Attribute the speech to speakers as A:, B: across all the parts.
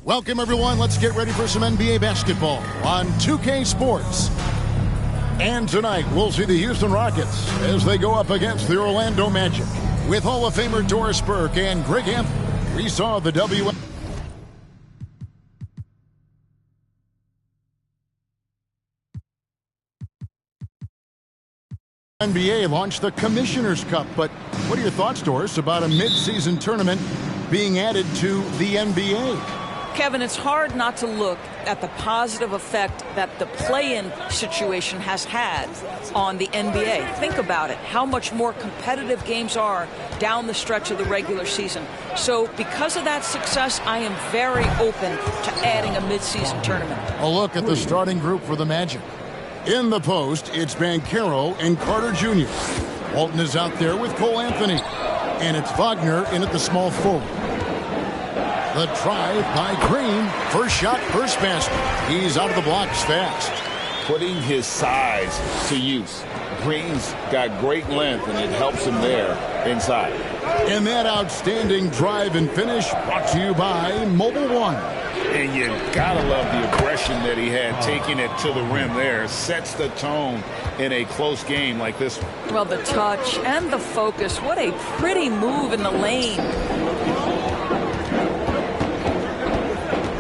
A: Welcome, everyone. Let's get ready for some NBA basketball on 2K Sports. And tonight, we'll see the Houston Rockets as they go up against the Orlando Magic. With Hall of Famer Doris Burke and Greg Anthony, we saw the NBA launch the Commissioner's Cup. But what are your thoughts, Doris, about a mid-season tournament being added to the NBA?
B: Kevin, it's hard not to look at the positive effect that the play-in situation has had on the NBA. Think about it, how much more competitive games are down the stretch of the regular season. So because of that success, I am very open to adding a mid-season tournament. A look at the starting group for the Magic. In the post, it's Banchero and Carter Jr. Walton is out there with Cole Anthony. And it's Wagner in at the small forward. The drive by Green. First shot, first basket. He's out of the blocks fast.
C: Putting his size to use. Green's got great length, and it helps him there inside.
A: And that outstanding drive and finish brought to you by Mobile One.
C: And you gotta love the aggression that he had, taking it to the rim there. Sets the tone in a close game like this one.
B: Well, the touch and the focus. What a pretty move in the lane.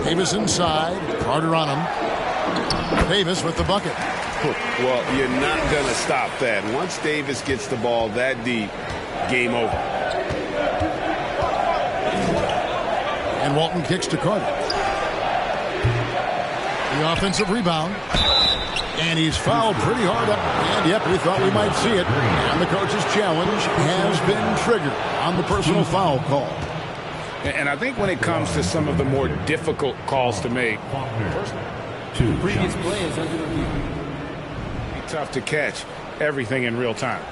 A: Davis inside. Carter on him. Davis with the bucket.
C: Well, you're not going to stop that. Once Davis gets the ball that deep, game over.
A: And Walton kicks to Carter. The offensive rebound. And he's fouled pretty hard up. And, yep, we thought we might see it. And the coach's challenge has been triggered on the personal foul call.
C: And I think when it comes to some of the more difficult calls to make,
D: previous play is under review.
C: It's tough to catch everything in real time.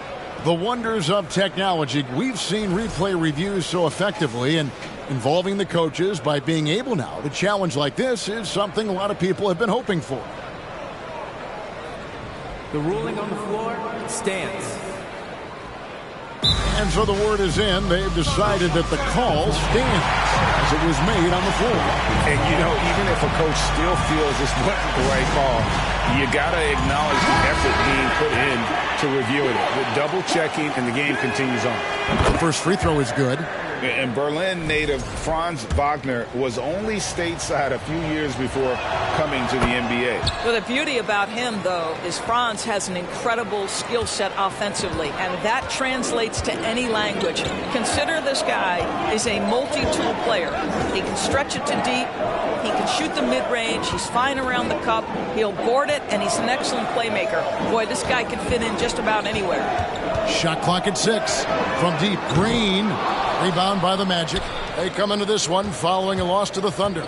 A: The wonders of technology. We've seen replay reviews so effectively, and involving the coaches by being able now to challenge like this is something a lot of people have been hoping for.
D: The ruling on the floor stands.
A: And so the word is in. They've decided that the call stands as it was made on the floor.
C: And, you know, even if a coach still feels this wasn't the right call, you got to acknowledge the effort being put in to reviewing it. The double checking, and the game continues on.
A: The first free throw is good.
C: And Berlin native Franz Wagner was only stateside a few years before coming to the NBA.
B: Well, the beauty about him, though, is Franz has an incredible skill set offensively, and that translates to any language. Consider this guy is a multi-tool player. He can stretch it to deep. He can shoot the mid-range. He's fine around the cup. He'll board it, and he's an excellent playmaker. Boy, this guy can fit in just about anywhere.
A: Shot clock at 6. From deep, Green. Rebound by the Magic. They come into this one following a loss to the Thunder.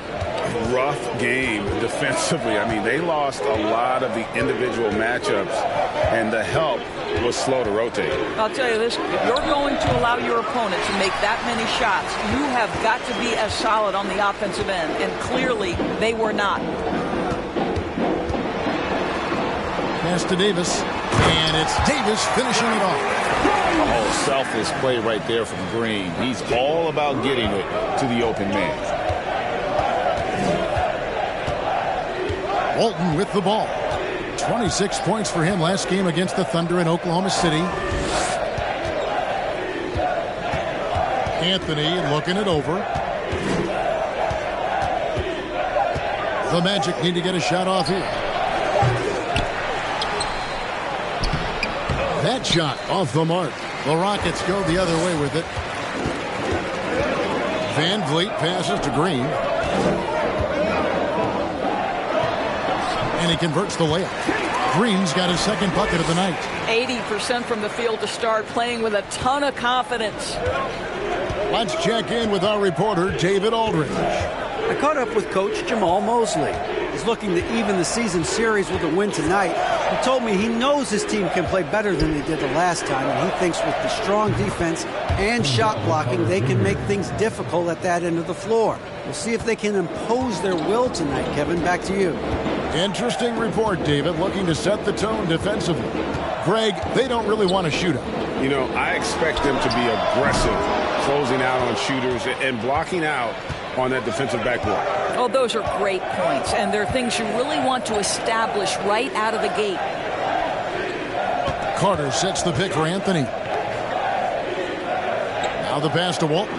C: Rough game defensively. I mean, they lost a lot of the individual matchups, and the help was slow to rotate.
B: I'll tell you this, if you're going to allow your opponent to make that many shots, you have got to be as solid on the offensive end, and clearly they were not.
A: Pass to Davis, and it's Davis finishing it off.
C: Oh, selfless play right there from Green. He's all about getting it to the open man.
A: Walton with the ball. 26 points for him last game against the Thunder in Oklahoma City. Anthony looking it over. The Magic need to get a shot off here. That shot off the mark. The Rockets go the other way with it. Van Vliet passes to Green. And he converts the layup. Green's got his second bucket of the night.
B: 80% from the field to start, playing with a ton of confidence.
A: Let's check in with our reporter, David Aldridge.
E: I caught up with Coach Jamal Mosley. He's looking to even the season series with a win tonight. He told me he knows his team can play better than they did the last time, and he thinks with the strong defense and shot blocking, they can make things difficult at that end of the floor. We'll see if they can impose their will tonight. Kevin, back to you.
A: Interesting report, David, looking to set the tone defensively. Greg, they don't really want to shoot out.
C: You know, I expect them to be aggressive, closing out on shooters and blocking out on that defensive backboard.
B: Oh, those are great points, and they're things you really want to establish right out of the gate.
A: Carter sets the pick for Anthony. Now the pass to Walton.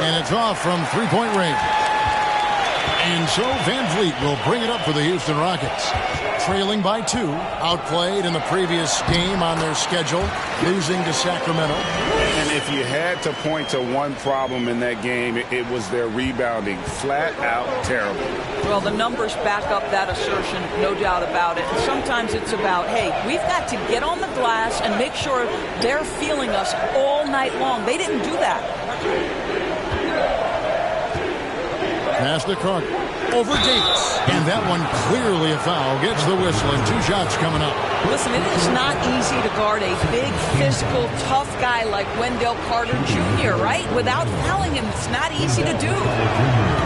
A: And it's off from three-point range. And so Van Vliet will bring it up for the Houston Rockets. Trailing by 2, outplayed in the previous game on their schedule, losing to Sacramento.
C: And if you had to point to one problem in that game, it was their rebounding. Flat out terrible.
B: Well, the numbers back up that assertion, no doubt about it. And sometimes it's about, hey, we've got to get on the glass and make sure they're feeling us all night long. They didn't do that.
A: Pass to Carter. Over Davis. And that one clearly a foul. Gets the whistle and 2 shots coming up.
B: Listen, it is not easy to guard a big, physical, tough guy like Wendell Carter Jr., right? Without fouling him, it's not easy to do.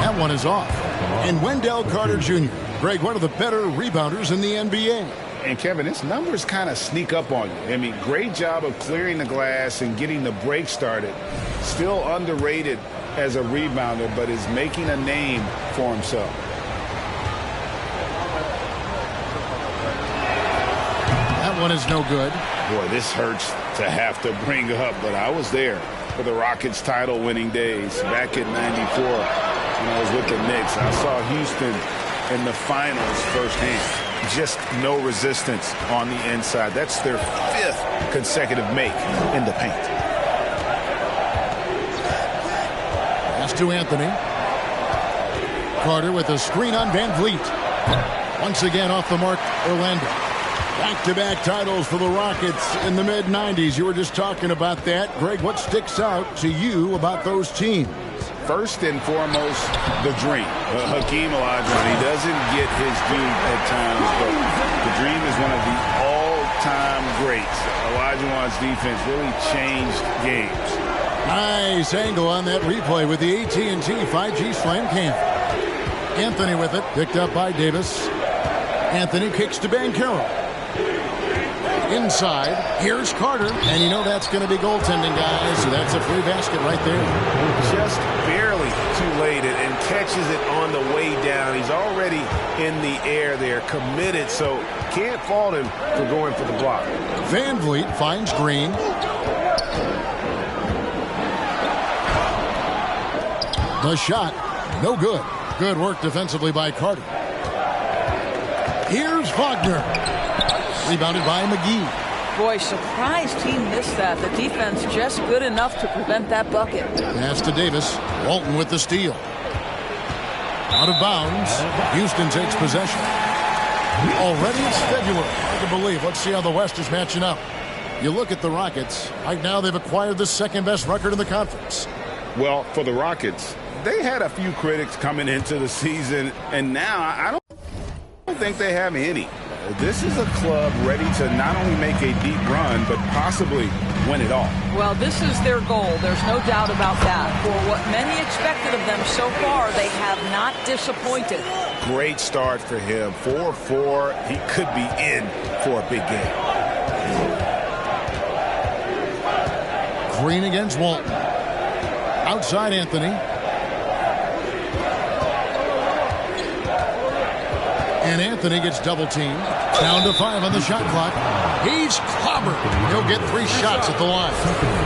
A: That one is off. And Wendell Carter Jr., Greg, one of the better rebounders in the NBA.
C: And, Kevin, his numbers kind of sneak up on you. I mean, great job of clearing the glass and getting the break started. Still underrated as a rebounder, but is making a name for himself.
A: That one is no good.
C: Boy, this hurts to have to bring up, but I was there for the Rockets title-winning days back in '94 when I was with the Knicks. I saw Houston in the finals firsthand. Just no resistance on the inside. That's their 5th consecutive make in the paint.
A: To Anthony. Carter with a screen on Van Vliet. Once again off the mark, Orlando. Back-to-back titles for the Rockets in the mid-90s. You were just talking about that. Greg, what sticks out to you about those teams?
C: First and foremost, the dream. Hakeem Olajuwon, he doesn't get his due at times, but the dream is one of the all-time greats. Olajuwon's defense really changed games.
A: Nice angle on that replay with the AT&T 5G Slam Cam. Anthony with it, picked up by Davis. Anthony kicks to Banchero. Inside, here's Carter, and you know that's going to be goaltending, guys. So that's a free basket right there.
F: Just barely too late and catches it on the way down. He's already in the air there, committed, so can't fault him for going for the block.
A: Van Vliet finds Green. The shot, no good. Good work defensively by Carter. Here's Wagner. Rebounded by McGee.
B: Boy, surprised he missed that. The defense just good enough to prevent that bucket.
A: Pass to Davis. Walton with the steal. Out of bounds. Houston takes possession. Already it's February. Hard to believe. Let's see how the West is matching up. You look at the Rockets. Right now they've acquired the second-best record in the conference.
C: Well, for the Rockets, they had a few critics coming into the season, and now I don't think they have any. This is a club ready to not only make a deep run, but possibly win it all.
B: Well, this is their goal. There's no doubt about that. For what many expected of them so far, they have not disappointed.
C: Great start for him. 4-4. He could be in for a big game.
A: Green against Walton. Outside Anthony. And Anthony gets double-teamed. Down to 5 on the shot clock. He's clobbered. He'll get 3 shots at the line.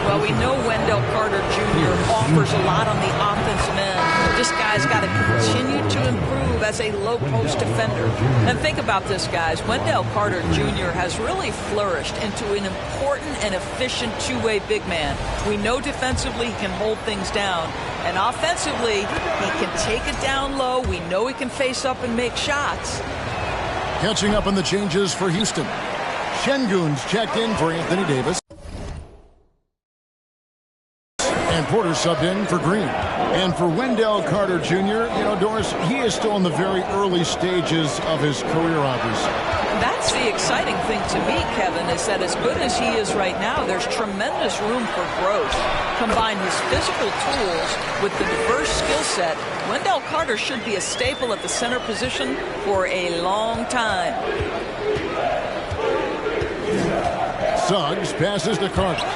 B: Well, we know Wendell Carter Jr. offers a lot on the offensive end. This guy's got to continue to improve as a low-post defender. And think about this, guys. Wendell Carter Jr. has really flourished into an important and efficient two-way big man. We know defensively he can hold things down. And offensively, he can take it down low. We know he can face up and make shots.
A: Catching up on the changes for Houston. Şengün's checked in for Anthony Davis. And Porter subbed in for Green. And for Wendell Carter Jr., you know, Doris, he is still in the very early stages of his career, obviously.
B: That's the exciting thing to me, Kevin, is that as good as he is right now, there's tremendous room for growth. Combine his physical tools with the diverse skill set, Wendell Carter should be a staple at the center position for a long time.
A: Suggs passes to Carter.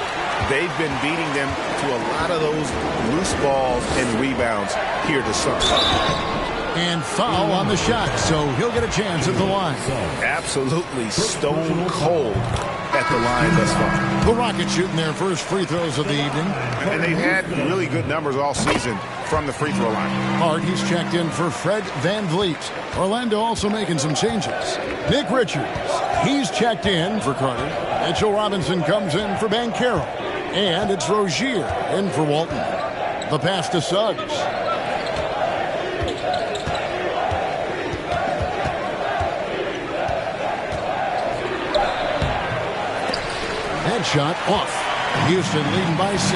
F: they've been beating them to a lot of those loose balls and rebounds here to start.
A: And foul on the shot, so he'll get a chance at the line.
F: Absolutely stone cold at the line thus far.
A: The Rockets shooting their first free throws of the evening.
F: And they've had really good numbers all season from the free throw line.
A: Hart, he's checked in for Fred VanVleet. Orlando also making some changes. Nick Richards, he's checked in for Carter. Mitchell Robinson comes in for Banchero. And it's Rozier in for Walton. The pass to Suggs. Headshot off. Houston leading by 6.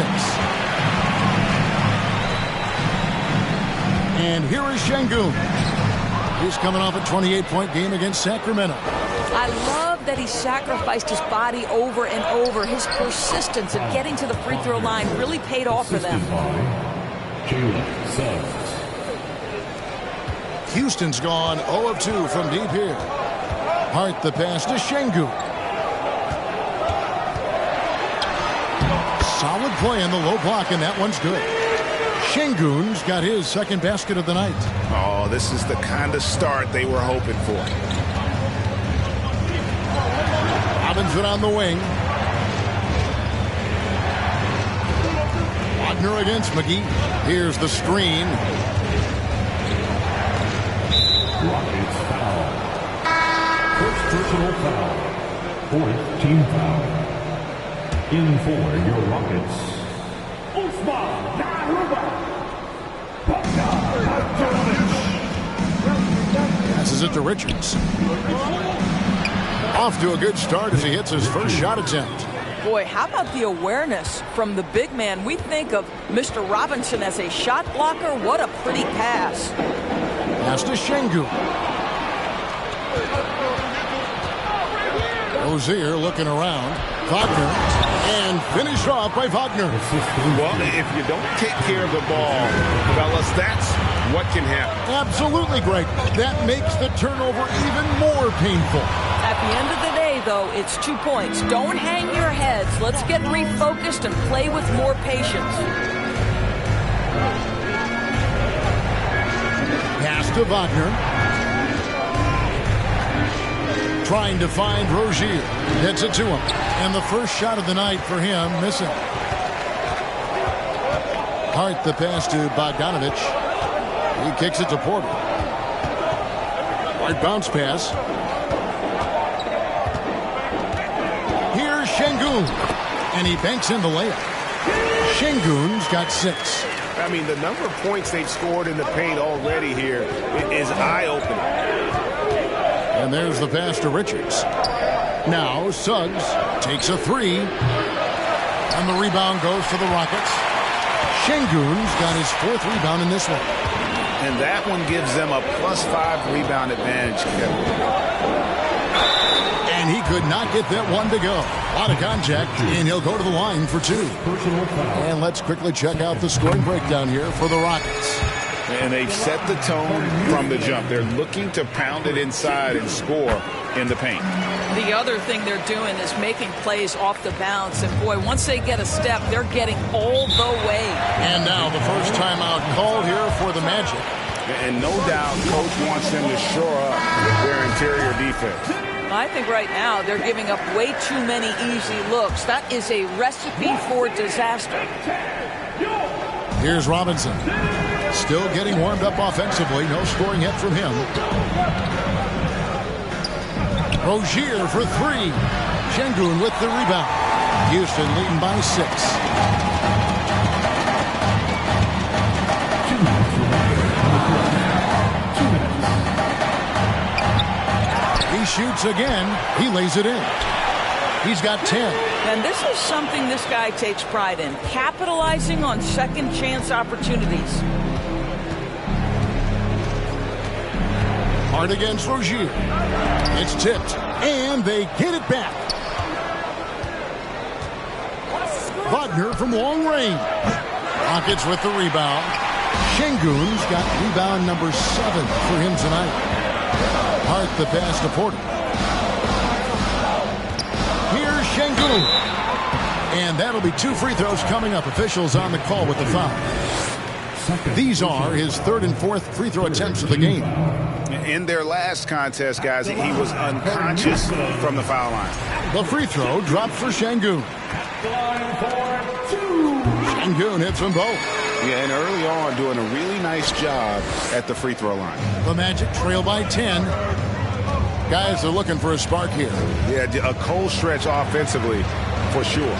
A: And here is Şengün. He's coming off a 28-point game against Sacramento.
B: I love that he sacrificed his body over and over. His persistence at getting to the free throw line really paid off for them.
A: Houston's gone 0 of 2 from deep here. Hart the pass to Şengün. Solid play in the low block, and that one's good. Şengün's got his second basket of the night.
F: Oh, this is the kind of start they were hoping for.
A: Robinson on the wing. Wagner against McGee. Here's the screen.
G: Rockets foul. First personal foul. Fourth team foul. In for your Rockets, Usman Garuba.
A: Passes it to Richards. Off to a good start as he hits his first shot attempt.
B: Boy, how about the awareness from the big man? We think of Mr. Robinson as a shot blocker. What a pretty pass.
A: Pass to Şengün. Rozier looking around. Wagner. And finished off by Wagner.
F: Well, if you don't take care of the ball, fellas, that's what can happen.
A: Absolutely, Greg. That makes the turnover even more painful.
B: At the end of the day, though, it's 2 points. Don't hang your heads. Let's get refocused and play with more patience.
A: Pass to Wagner. Trying to find Rozier. Gets it to him. And the first shot of the night for him, missing. Hart the pass to Bogdanovic. He kicks it to Porter. Hart bounce pass. Here's Şengün. And he banks in the layup. Şengün's got 6.
F: I mean, the number of points they've scored in the paint already here is eye-opening.
A: And there's the pass to Richards. Now Suggs takes a 3. And the rebound goes to the Rockets. Şengün's got his 4th rebound in this one.
F: And that one gives them a +5 rebound advantage, Kevin.
A: And he could not get that one to go. A lot of contact, and he'll go to the line for 2. And let's quickly check out the scoring breakdown here for the Rockets.
C: And they've set the tone from the jump. They're looking to pound it inside and score in the paint.
B: The other thing they're doing is making plays off the bounce. And, boy, once they get a step, they're getting all the way.
A: And now the first timeout called here for the Magic.
C: And no doubt Coach wants them to shore up their interior defense.
B: I think right now they're giving up way too many easy looks. That is a recipe for disaster.
A: Here's Robinson. Still getting warmed up offensively. No scoring yet from him. Rozier for 3. Şengün with the rebound. Houston leading by 6. He shoots again. He lays it in. He's got 10.
B: And this is something this guy takes pride in, capitalizing on second chance opportunities.
A: Hard against Rozier. It's tipped, and they get it back. Wagner from long range. Rockets with the rebound. Şengün's got rebound number 7 for him tonight. Hart the pass to Porter. Here's Şengün. And that'll be 2 free throws coming up. Officials on the call with the foul. These are his 3rd and 4th free throw attempts of the game.
C: In their last contest, guys, he was unconscious from the foul line.
A: The free throw drops for Şengün. Şengün hits them both.
C: Yeah, and early on doing a really nice job at the free throw line.
A: The Magic trail by 10. Guys are looking for a spark here.
F: Yeah, a cold stretch offensively for sure.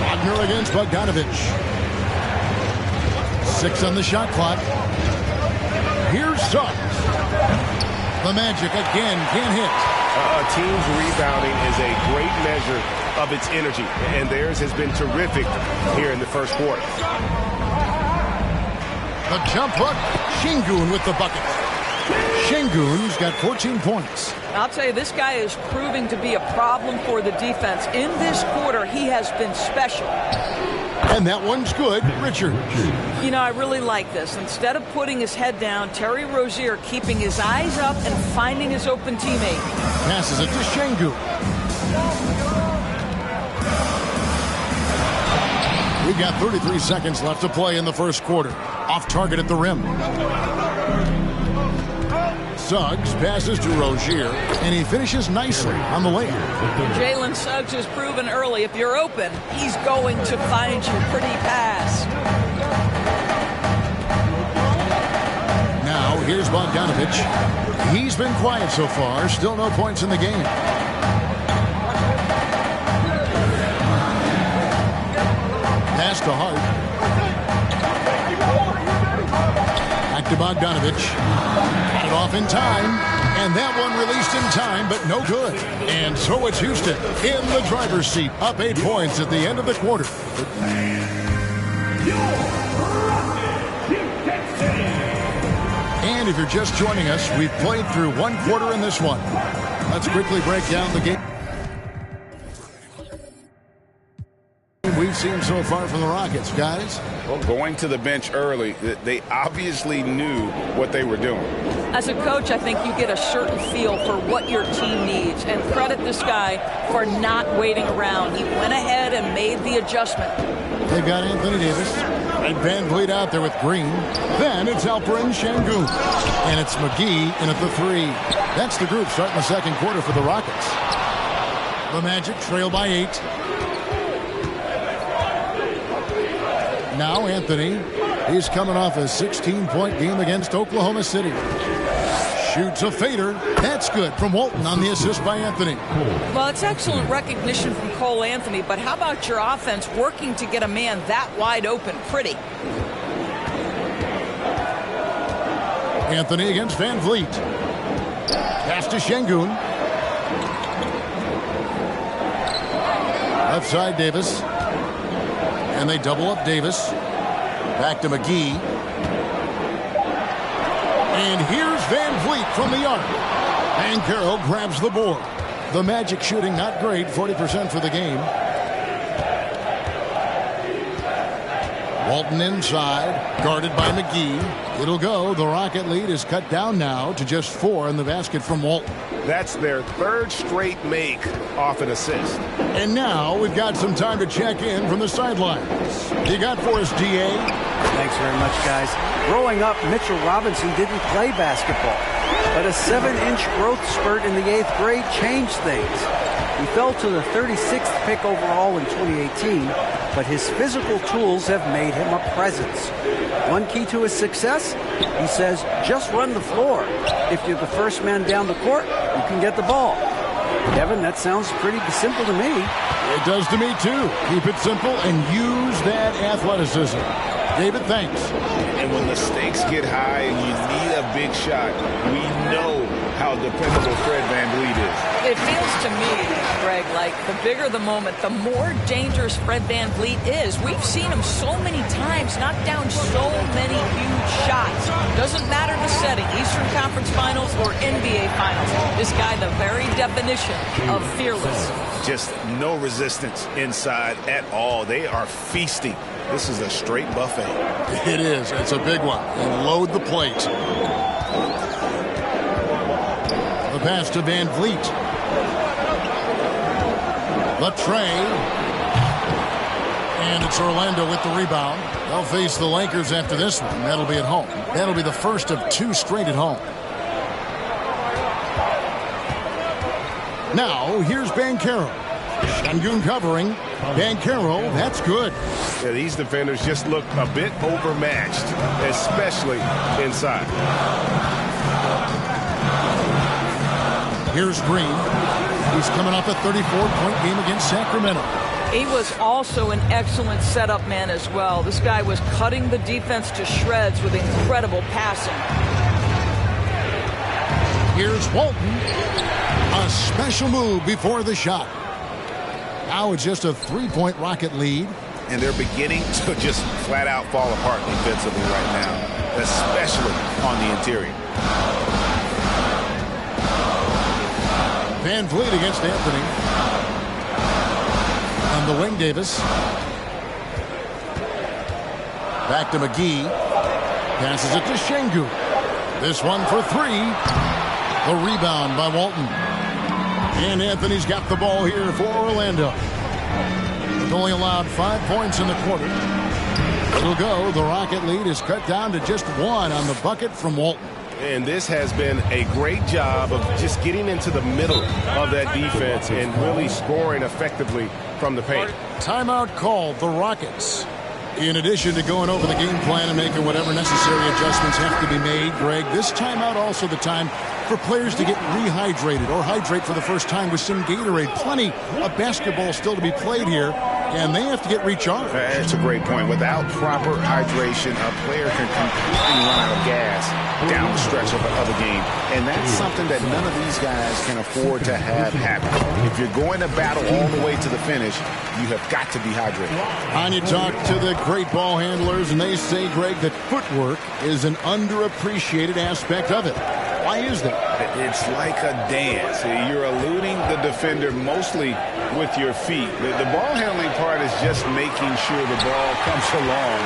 A: Wagner against Bogdanovic. 6 on the shot clock. Here's Suggs. The Magic again can't hit.
F: A team's rebounding is a great measure of its energy, and theirs has been terrific here in the first quarter.
A: The jump hook. Şengün with the bucket. Şengün's got 14 points.
B: I'll tell you, this guy is proving to be a problem for the defense. In this quarter, he has been special.
A: And that one's good. Richard.
B: You know, I really like this. Instead of putting his head down, Terry Rozier keeping his eyes up and finding his open teammate.
A: Passes it to Şengün. We've got 33 seconds left to play in the first quarter. Off target at the rim. Suggs passes to Rozier, and he finishes nicely on the layup.
B: Jalen Suggs has proven early, if you're open, he's going to find you. Pretty pass.
A: Now, here's Bogdanovic. He's been quiet so far. Still no points in the game. Pass to Hart. Back to Bogdanovic. Got it off in time. And that one released in time, but no good. And so it's Houston in the driver's seat. Up 8 points at the end of the quarter. And if you're just joining us, we've played through 1 quarter in this one. Let's quickly break down the game we've seen so far from the Rockets, guys.
C: Well, going to the bench early, they obviously knew what they were doing.
B: As a coach, I think you get a certain feel for what your team needs, and credit this guy for not waiting around. He went ahead and made the adjustment.
A: They've got Anthony Davis and Van Vliet out there with Green. Then it's Alperen Şengün. And it's McGee in at the 3. That's the group starting the second quarter for the Rockets. The Magic trail by 8. Now Anthony, he's coming off a 16-point game against Oklahoma City. Shoots a fader. That's good from Walton on the assist by Anthony.
B: Well, it's excellent recognition from Cole Anthony, but how about your offense working to get a man that wide open? Pretty.
A: Anthony against Van Vliet. Pass to Şengün. Left side Davis. And they double up Davis. Back to McGee. And here's Van Vliet from the arc. And Carroll grabs the board. The Magic shooting not great, 40% for the game. Walton inside, guarded by McGee. It'll go. The Rocket lead is cut down now to just 4 in the basket from Walton.
F: That's their 3rd straight make off an assist.
A: And now we've got some time to check in from the sidelines. You got for us, D.A.?
E: Thanks very much, guys. Growing up, Mitchell Robinson didn't play basketball, but a 7-inch growth spurt in the 8th grade changed things. He fell to the 36th pick overall in 2018, but his physical tools have made him a presence. One key to his success, he says, just run the floor. If you're the first man down the court, you can get the ball. Kevin, that sounds pretty simple to me.
A: It does to me, too. Keep it simple and use that athleticism. David, thanks.
C: And when the stakes get high and you need a big shot, we know how dependable Fred Van Vliet is.
B: It feels to me, Greg, like the bigger the moment, the more dangerous Fred Van Vliet is. We've seen him so many times knock down so many huge shots. Doesn't matter the setting, Eastern Conference Finals or NBA Finals. This guy, the very definition of fearless.
C: Just no resistance inside at all. They are feasting. This is a straight buffet.
A: It is. It's a big one. And load the plate. The pass to Van Vliet. Latrey. And it's Orlando with the rebound. They'll face the Lakers after this one. That'll be at home. That'll be the first of 2 straight at home. Now, here's Banchero. Şengün covering. Banchero, that's good.
F: Yeah, these defenders just look a bit overmatched, especially inside.
A: Here's Green. He's coming off a 34-point game against Sacramento.
B: He was also an excellent setup man as well. This guy was cutting the defense to shreds with incredible passing.
A: Here's Walton. A special move before the shot. Now it's just a 3-point Rocket lead.
F: And they're beginning to just flat out fall apart defensively right now, especially on the interior.
A: Van Vliet against Anthony. On the wing, Davis. Back to McGee. Passes it to Şengün. This one for 3. The rebound by Walton. And Anthony's got the ball here for Orlando. They've only allowed 5 points in the quarter. It'll go. The Rocket lead is cut down to just 1 on the bucket from Walton.
F: And this has been a great job of just getting into the middle of that defense and really scoring effectively from the paint.
A: Timeout called, the Rockets. In addition to going over the game plan and making whatever necessary adjustments have to be made, Greg, this timeout also the time for players to get rehydrated or hydrate for the first time with some Gatorade. Plenty of basketball still to be played here, and they have to get recharged.
C: That's a great point. Without proper hydration, a player can completely run out of gas down the stretch of a game. And that's something that none of these guys can afford to have happen. If you're going to battle all the way to the finish, you have got to be hydrated.
A: And you talk to the great ball handlers, and they say, Greg, that footwork is an underappreciated aspect of it. Why is that?
C: It's like a dance. You're eluding the defender mostly with your feet. The ball handling part is just making sure the ball comes along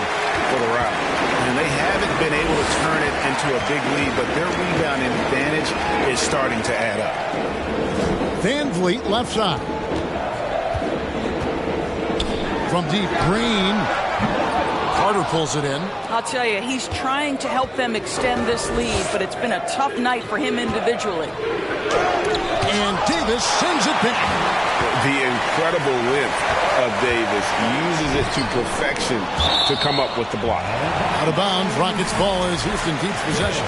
C: for the route. And they haven't been able to turn it into a big lead, but their rebounding advantage is starting to add up.
A: Van Vliet, left side. From deep, Green. Carter pulls it in.
B: I'll tell you, he's trying to help them extend this lead, but it's been a tough night for him individually.
A: And Davis sends it back.
C: The incredible length of Davis uses it to perfection to come up with the block.
A: Out of bounds, Rockets ball as Houston keeps possession.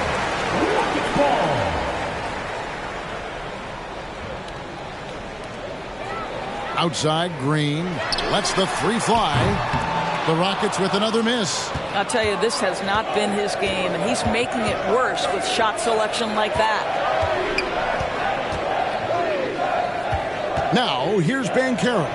A: Outside, Green lets the 3 fly. The Rockets with another miss.
B: I'll tell you, this has not been his game, and he's making it worse with shot selection like that.
A: Now, here's Banchero.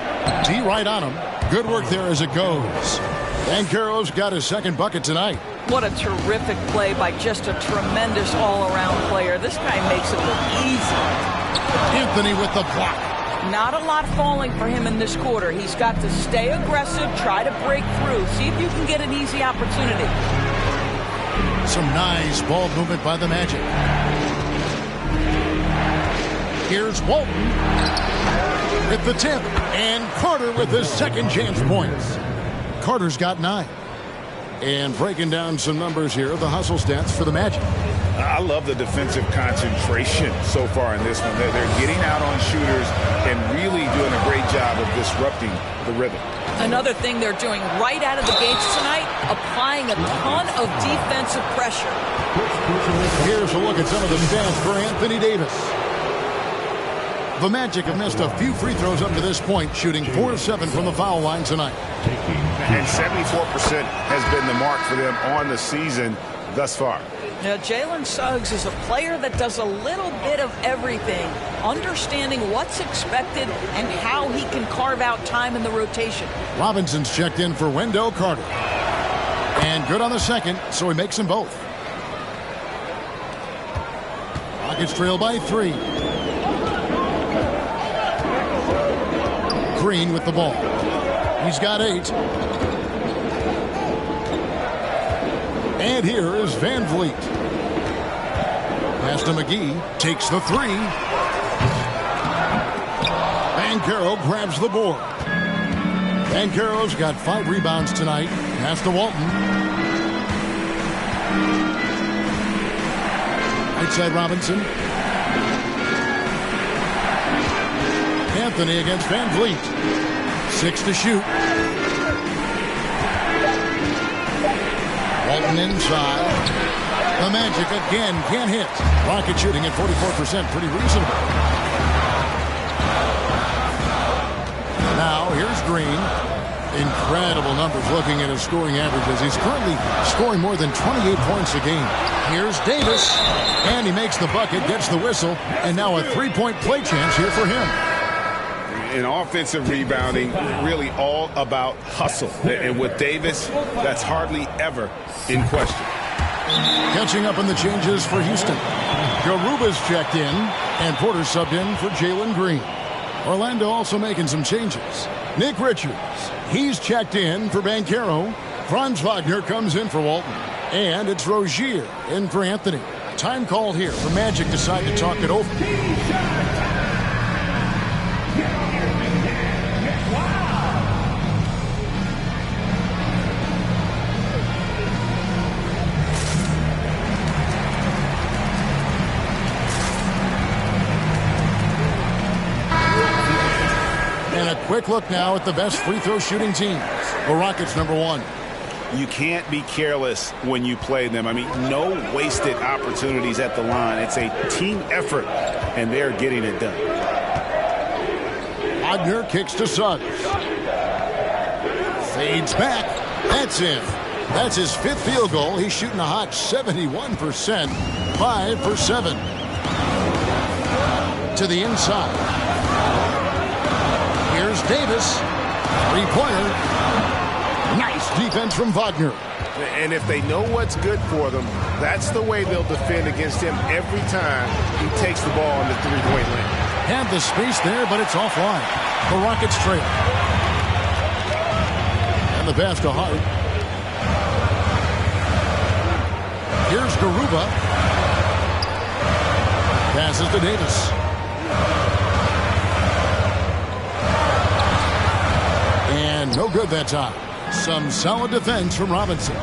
A: D right on him. Good work there as it goes. Banchero's got his second bucket tonight.
B: What a terrific play by just a tremendous all-around player. This guy makes it look easy.
A: Anthony with the block.
B: Not a lot falling for him in this quarter. He's got to stay aggressive, try to break through, see if you can get an easy opportunity.
A: Some nice ball movement by the Magic. Here's Walton with the tip, and Carter with his second chance points. Carter's got 9. And breaking down some numbers here, the hustle stats for the Magic.
C: I love the defensive concentration so far in this one. They're getting out on shooters and really doing a great job of disrupting the rhythm.
B: Another thing they're doing right out of the gates tonight, applying a ton of defensive pressure.
A: Here's a look at some of the stats for Anthony Davis. The Magic have missed a few free throws up to this point, shooting 4 of 7 from the foul line tonight.
C: And 74% has been the mark for them on the season thus far.
B: Now, Jalen Suggs is a player that does a little bit of everything, understanding what's expected and how he can carve out time in the rotation.
A: Robinson's checked in for Wendell Carter. And good on the second, so he makes them both. Rockets trail by 3. Green with the ball. He's got 8. And here is Van Vliet. Pass to McGee. Takes the 3. Banchero grabs the board. Banchero's got 5 rebounds tonight. Pass to Walton. Right side Robinson. Anthony against Van Vliet. 6 to shoot. Walton inside. The Magic again can't hit. Rocket shooting at 44%, pretty reasonable. Now here's Green. Incredible numbers looking at his scoring averages. He's currently scoring more than 28 points a game. Here's Davis, and he makes the bucket, gets the whistle, and now a 3-point play chance here for him.
F: In offensive rebounding, really all about hustle. And with Davis, that's hardly ever in question.
A: Catching up on the changes for Houston. Garuba's checked in, and Porter subbed in for Jalen Green. Orlando also making some changes. Nick Richards, he's checked in for Banchero. Franz Wagner comes in for Walton. And it's Rozier in for Anthony. Time called here for Magic decide to talk it over. And a quick look now at the best free throw shooting teams. The Rockets #1.
F: You can't be careless when you play them. I mean, no wasted opportunities at the line. It's a team effort, and they're getting it done.
A: Wagner kicks to Suggs. Fades back. That's it. That's his 5th field goal. He's shooting a hot 71%. 5 for 7. To the inside. Here's Davis. 3-pointer. Nice defense from Wagner.
F: And if they know what's good for them, that's the way they'll defend against him every time he takes the ball in the 3-point lane.
A: Had the space there, but it's offline. The Rockets trail. And the pass to Hart. Here's Garuba. Passes to Davis. And no good that time. Some solid defense from Robinson.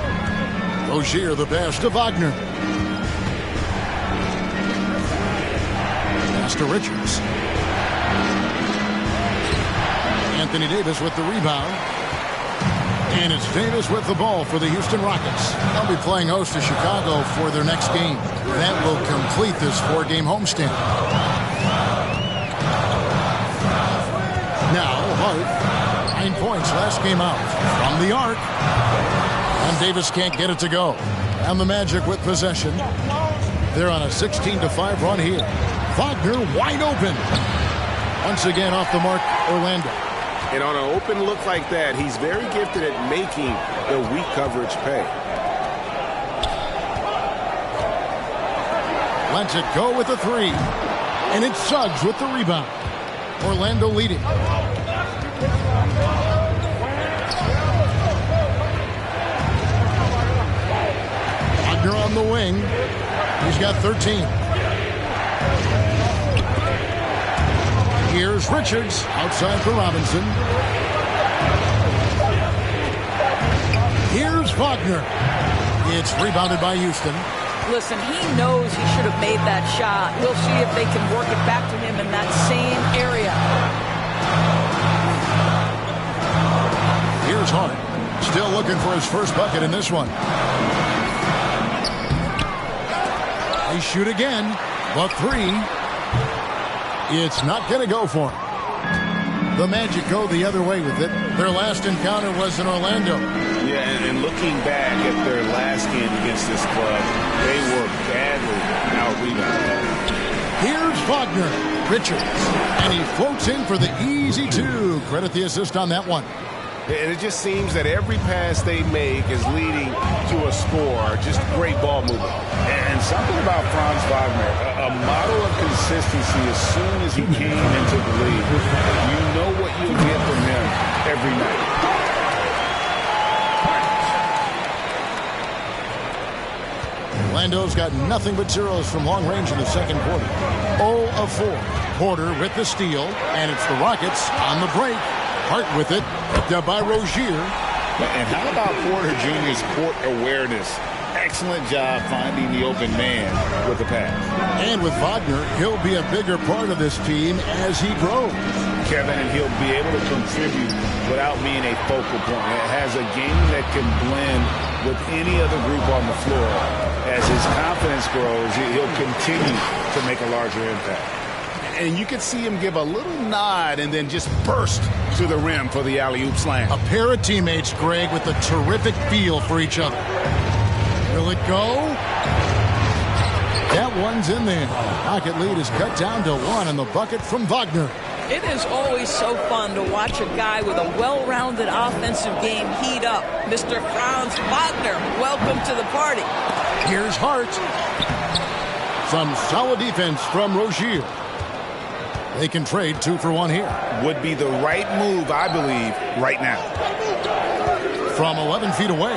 A: Rozier the pass to Wagner. Pass to Richards. Anthony Davis with the rebound. And it's Davis with the ball for the Houston Rockets. They'll be playing host to Chicago for their next game. That will complete this 4-game homestand. Now, Hart. 9 points last game out from the arc. And Davis can't get it to go. And the Magic with possession. They're on a 16-5 run here. Wagner wide open. Once again off the mark, Orlando.
F: And on an open look like that, he's very gifted at making the weak coverage pay.
A: Lets it go with a 3. And it's Suggs with the rebound. Orlando leading. Wagner on the wing. He's got 13. Here's Richards outside for Robinson. Here's Wagner. It's rebounded by Houston.
B: Listen, he knows he should have made that shot. We'll see if they can work it back to him in that same area.
A: Here's Hart. Still looking for his first bucket in this one. They shoot again. The 3. It's not going to go for him. The Magic go the other way with it. Their last encounter was in Orlando.
F: Yeah, and looking back at their last game against this club, they were badly out-rebounded.
A: Here's Wagner. Richards. And he floats in for the easy 2. Credit the assist on that one.
F: And it just seems that every pass they make is leading to a score. Just great ball movement.
C: And something about Franz Wagner, a model of consistency as soon as he came into the league. You know what you'll get from him every night.
A: Orlando's got nothing but zeros from long range in the second quarter. 0 of 4. Porter with the steal, and it's the Rockets on the break. Hart with it, picked up by Rozier.
C: And how about Porter Jr.'s court awareness? Excellent job finding the open man with the pass.
A: And with Wagner, he'll be a bigger part of this team as he grows.
C: Kevin, and he'll be able to contribute without being a focal point. It has a game that can blend with any other group on the floor. As his confidence grows, he'll continue to make a larger impact. And you can see him give a little nod and then just burst to the rim for the alley-oop slam.
A: A pair of teammates, Greg, with a terrific feel for each other. Will it go? That one's in there. Rocket lead is cut down to 1 in the bucket from Wagner.
B: It is always so fun to watch a guy with a well-rounded offensive game heat up. Mr. Franz Wagner, welcome to the party.
A: Here's Hart. Some solid defense from Rozier. They can trade 2 for 1 here.
C: Would be the right move, I believe, right now.
A: From 11 feet away,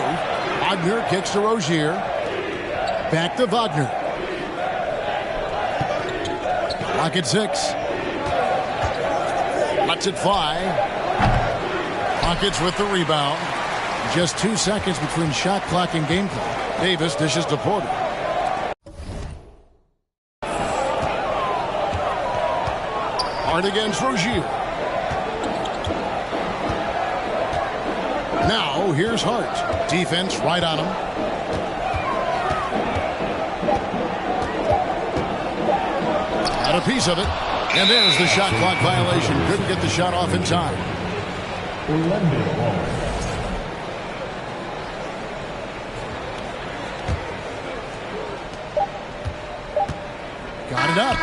A: Wagner kicks to Rozier. Back to Wagner. Rocket 6. Lets it fly. Rockets with the rebound. Just 2 seconds between shot clock and game clock. Davis dishes to Porter. Hart against Rozier. Now here's Hart. Defense right on him. Got a piece of it. And there's the shot clock violation. Couldn't get the shot off in time. Got it up.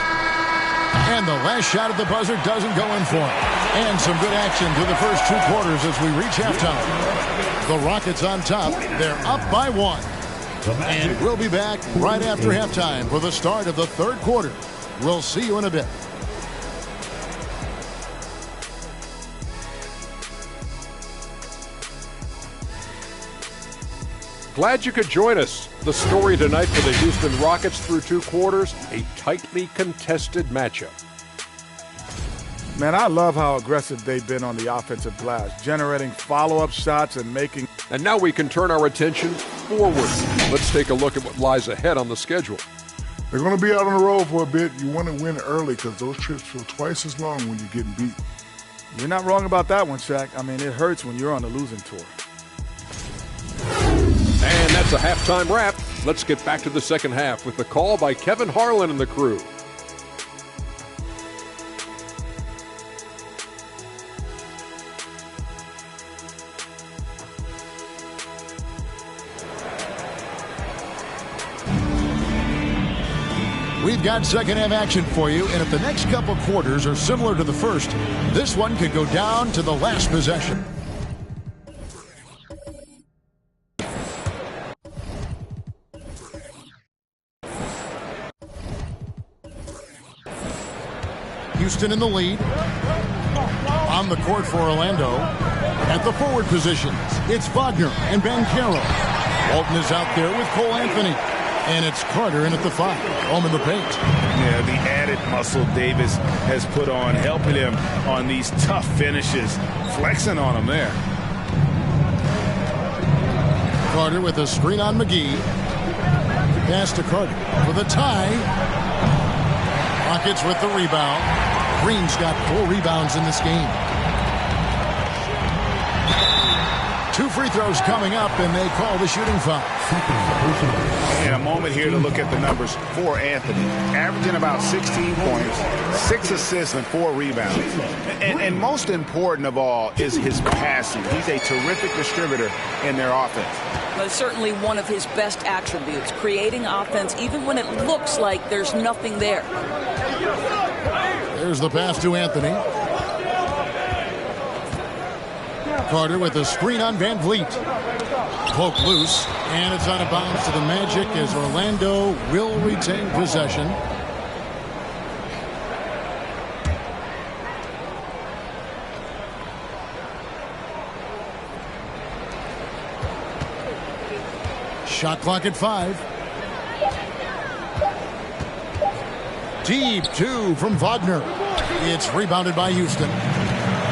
A: And the last shot at the buzzer doesn't go in for him. And some good action through the first 2 quarters as we reach halftime. The Rockets on top. They're up by 1. And we'll be back right after halftime for the start of the 3rd quarter. We'll see you in a bit.
H: Glad you could join us. The story tonight for the Houston Rockets through 2 quarters, a tightly contested matchup.
I: Man, I love how aggressive they've been on the offensive glass, generating follow-up shots and making...
H: And now we can turn our attention forward. Let's take a look at what lies ahead on the schedule.
J: They're going to be out on the road for a bit. You want to win early because those trips feel twice as long when you're getting beat.
I: You're not wrong about that one, Shaq. I mean, it hurts when you're on the losing tour.
H: And that's a halftime wrap. Let's get back to the second half with the call by Kevin Harlan and the crew.
A: We've got second half action for you, and if the next couple quarters are similar to the first, this one could go down to the last possession. Houston in the lead. On the court for Orlando. At the forward positions, it's Wagner and Banchero. Walton is out there with Cole Anthony. And it's Carter in at the 5. Home in the paint.
C: Yeah, the added muscle Davis has put on, helping him on these tough finishes. Flexing on him there.
A: Carter with a screen on McGee. Pass to Carter for the tie. Rockets with the rebound. Green's got 4 rebounds in this game. 2 free throws coming up, and they call the shooting foul.
C: And a moment here to look at the numbers for Anthony. Averaging about 16 points, 6 assists, and 4 rebounds. And most important of all is his passing. He's a terrific distributor in their offense.
B: But certainly one of his best attributes, creating offense even when it looks like there's nothing there.
A: There's the pass to Anthony. Carter with a screen on Van Vliet. Poke loose, and it's out of bounds to the Magic as Orlando will retain possession. Shot clock at 5. Deep two from Wagner. It's rebounded by Houston.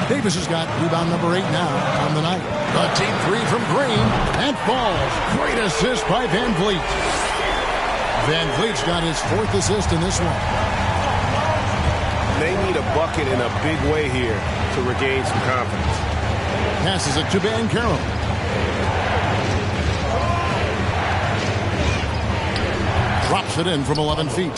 A: Davis has got rebound number 8 now on the night. A deep three from Green and falls. Great assist by Van Vliet. Van Vliet's got his 4th assist in this one.
F: They need a bucket in a big way here to regain some confidence.
A: Passes it to Banchero. Drops it in from 11 feet.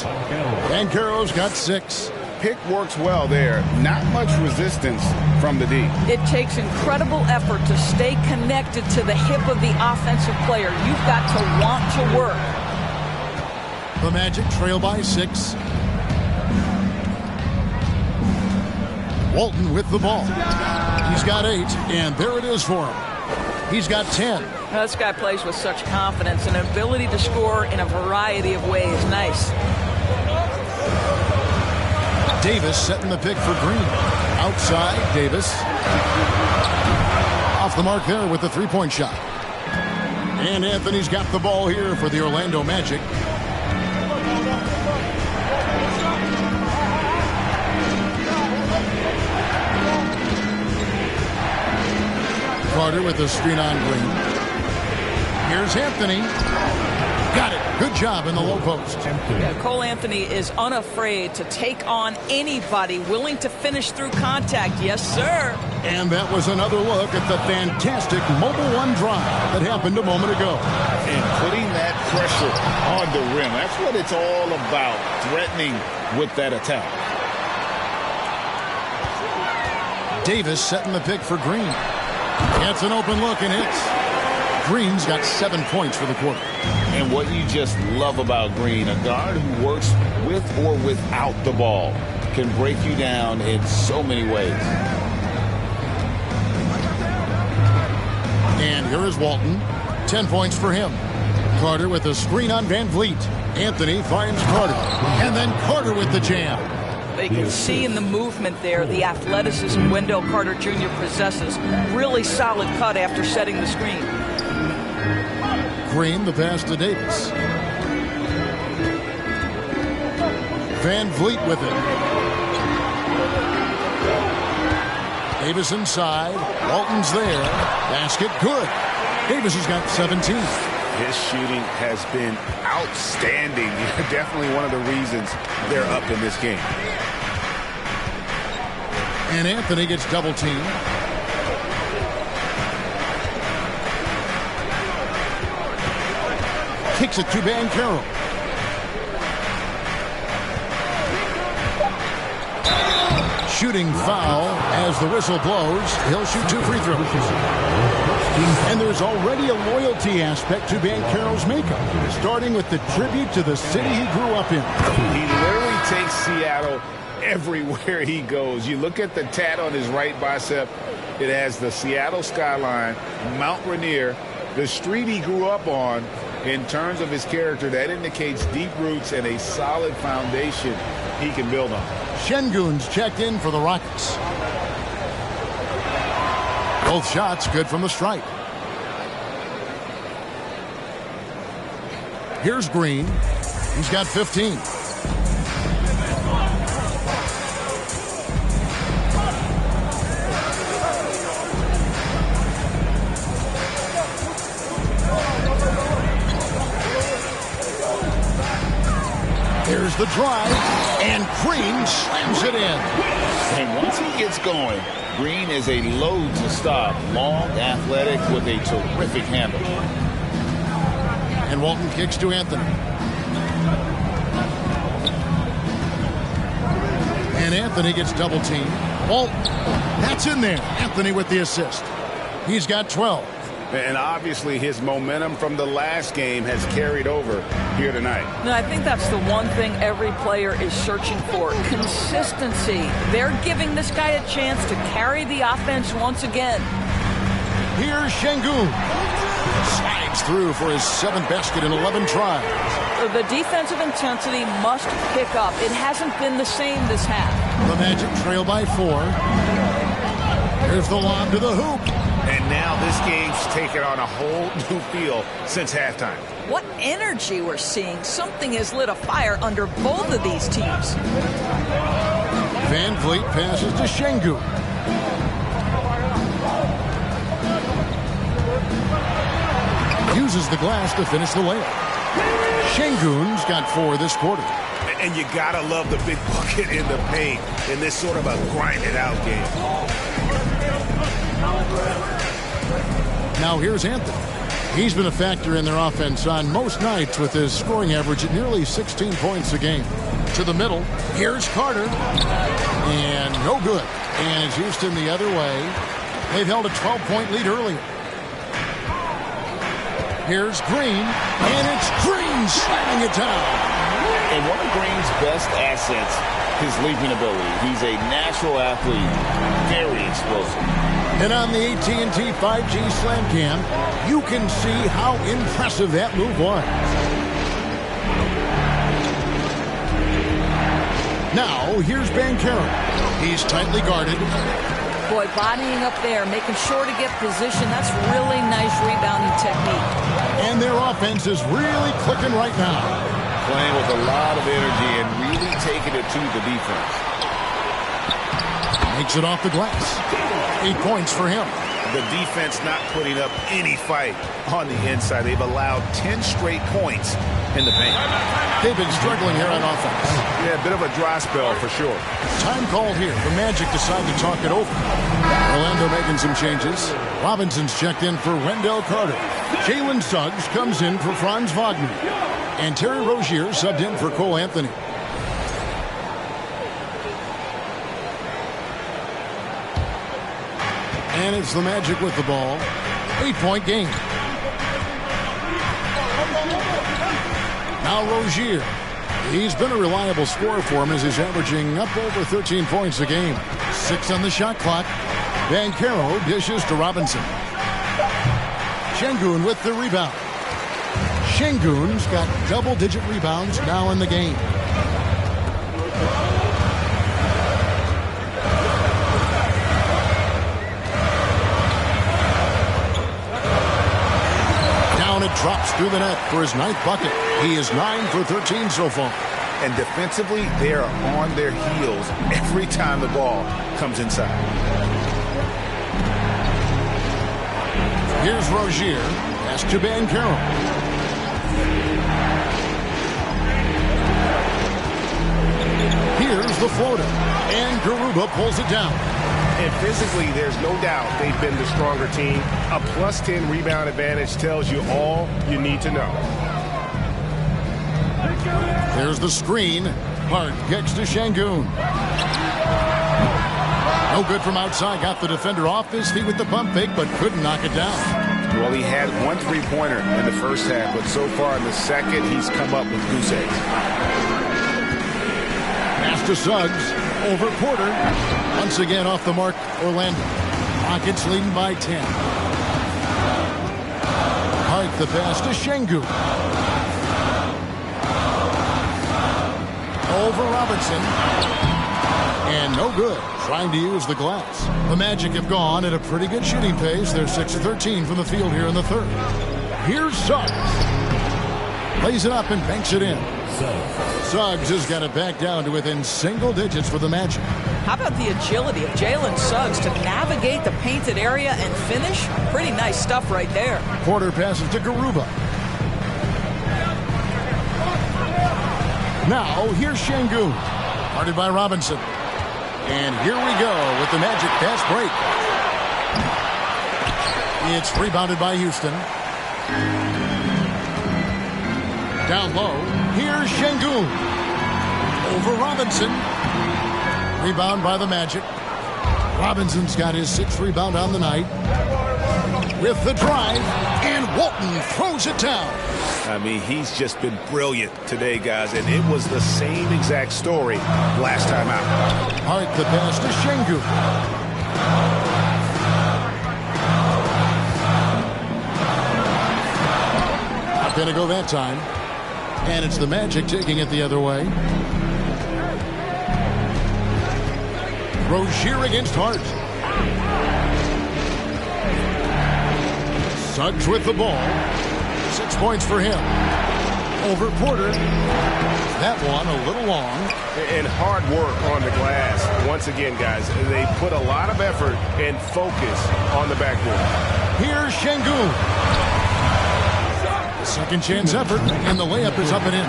A: Banchero's got 6.
C: Pick works well there. Not much resistance from the D.
B: It takes incredible effort to stay connected to the hip of the offensive player. You've got to want to work.
A: The Magic trail by 6. Walton with the ball. He's got 8, and there it is for him. He's got 10.
B: Now, this guy plays with such confidence and ability to score in a variety of ways. Nice.
A: Davis setting the pick for Green. Outside, Davis. Off the mark there with the three-point shot. And Anthony's got the ball here for the Orlando Magic. Carter with the screen on Green. Here's Anthony. Got it. Good job in the low post.
B: Yeah, Cole Anthony is unafraid to take on anybody, willing to finish through contact. Yes, sir.
A: And that was another look at the fantastic Mobile One drive that happened a moment ago.
C: And putting that pressure on the rim. That's what it's all about, threatening with that attack.
A: Davis setting the pick for Green. Gets an open look and hits. Green's got 7 points for the quarter.
C: And what you just love about Green, a guard who works with or without the ball, can break you down in so many ways.
A: And here is Walton. 10 points for him. Carter with a screen on Van Vliet. Anthony finds Carter. And then Carter with the jam.
B: They can see in the movement there the athleticism Wendell Carter Jr. possesses. Really solid cut after setting the screen.
A: Green, the pass to Davis. Van Vliet with it. Davis inside. Walton's there. Basket good. Davis has got 17.
C: His shooting has been outstanding. Definitely one of the reasons they're up in this game.
A: And Anthony gets double teamed. Kicks it to Banchero. Shooting foul as the whistle blows. He'll shoot 2 free throws. And there's already a loyalty aspect to Banchero's makeup, starting with the tribute to the city he grew up in.
C: He literally takes Seattle everywhere he goes. You look at the tat on his right bicep. It has the Seattle skyline, Mount Rainier, the street he grew up on. In terms of his character, that indicates deep roots and a solid foundation he can build on.
A: Şengün's checked in for the Rockets. Both shots good from the stripe. Here's Green. He's got 15. Here's the drive, and Green slams it in.
C: And once he gets going, Green is a load to stop. Long, athletic, with a terrific handle.
A: And Walton kicks to Anthony. And Anthony gets double teamed. Walton, that's in there. Anthony with the assist. He's got 12.
C: And obviously his momentum from the last game has carried over here tonight.
B: No, I think that's the one thing every player is searching for. Consistency. They're giving this guy a chance to carry the offense once again.
A: Here's Şengün. Slides through for his 7th basket in 11 tries.
B: The defensive intensity must pick up. It hasn't been the same this half.
A: The Magic trail by 4. Here's the lob to the hoop.
C: And
F: And now this game's taken on a whole new feel since halftime.
B: What energy we're seeing. Something has lit a fire under both of these teams.
A: Van Vliet passes to Şengün. Uses the glass to finish the layup. Şengün's got 4 this quarter.
F: And you gotta love the big bucket in the paint in this sort of a grind-it-out game.
A: Now here's Anthony. He's been a factor in their offense on most nights with his scoring average at nearly 16 points a game. To the middle, here's Carter. And no good. And it's Houston the other way. They've held a 12-point lead earlier. Here's Green, and it's Green slamming it down.
C: And one of Green's best assets, his leaping ability. He's a natural athlete, very explosive.
A: And on the AT&T 5G Slam Cam, you can see how impressive that move was. Now, here's Banchero. He's tightly guarded.
B: Boy, bodying up there, making sure to get position. That's really nice rebounding technique.
A: And their offense is really clicking right now.
C: Playing with a lot of energy and really taking it to the defense.
A: Makes it off the glass. 8 points for him.
F: The defense not putting up any fight on the inside. They've allowed 10 straight points in the paint.
A: They've been struggling here on offense.
F: Yeah, a bit of a dry spell for sure.
A: Time called here. The Magic decide to talk it over. Orlando making some changes. Robinson's checked in for Wendell Carter. Jalen Suggs comes in for Franz Wagner. And Terry Rozier subbed in for Cole Anthony. And it's the Magic with the ball. 8-point game. Now Rozier. He's been a reliable scorer for him as he's averaging up over 13 points a game. 6 on the shot clock. Banchero dishes to Robinson. Şengün with the rebound. Şengün's got double-digit rebounds now in the game. Down it drops through the net for his 9th bucket. He is 9 for 13 so far.
F: And defensively, they are on their heels every time the ball comes inside.
A: Here's Rozier. Pass to Banchero. Here's the floater. And Garuba pulls it down.
F: And physically, there's no doubt they've been the stronger team. A plus 10 rebound advantage tells you all you need to know.
A: There's the screen. Hart kicks to Şengün. No good from outside. Got the defender off his feet with the pump fake, but couldn't knock it down.
F: Well, he had 1 3-pointer in the first half, but so far in the second, he's come up with goose eggs.
A: Pass to Suggs. Over Porter. Once again off the mark, Orlando. Rockets leading by 10. Hart the pass to Şengün. Over Robinson. And no good. Trying to use the glass. The Magic have gone at a pretty good shooting pace. They're 6 of 13 from the field here in the third. Here's Suggs. Lays it up and banks it in. Suggs has got it back down to within single digits for the Magic.
B: How about the agility of Jalen Suggs to navigate the painted area and finish? Pretty nice stuff right there.
A: Porter passes to Garuba. Now, here's Şengün. Guarded by Robinson. And here we go with the Magic fast break. It's rebounded by Houston. Down low, here's Şengün. Over Robinson. Rebound by the Magic. Robinson's got his 6th rebound on the night. With the drive, and Walton throws it down.
F: I mean, he's just been brilliant today, guys, and it was the same exact story last time out.
A: Hart the pass to Şengün. Not going to go that time. And it's the Magic taking it the other way. Rozier against Hart. Suggs with the ball. 6 points for him. Over Porter. That one a little long.
F: And hard work on the glass. Once again, guys, they put a lot of effort and focus on the backboard.
A: Here's Şengün. Second chance effort, and the layup is up and in.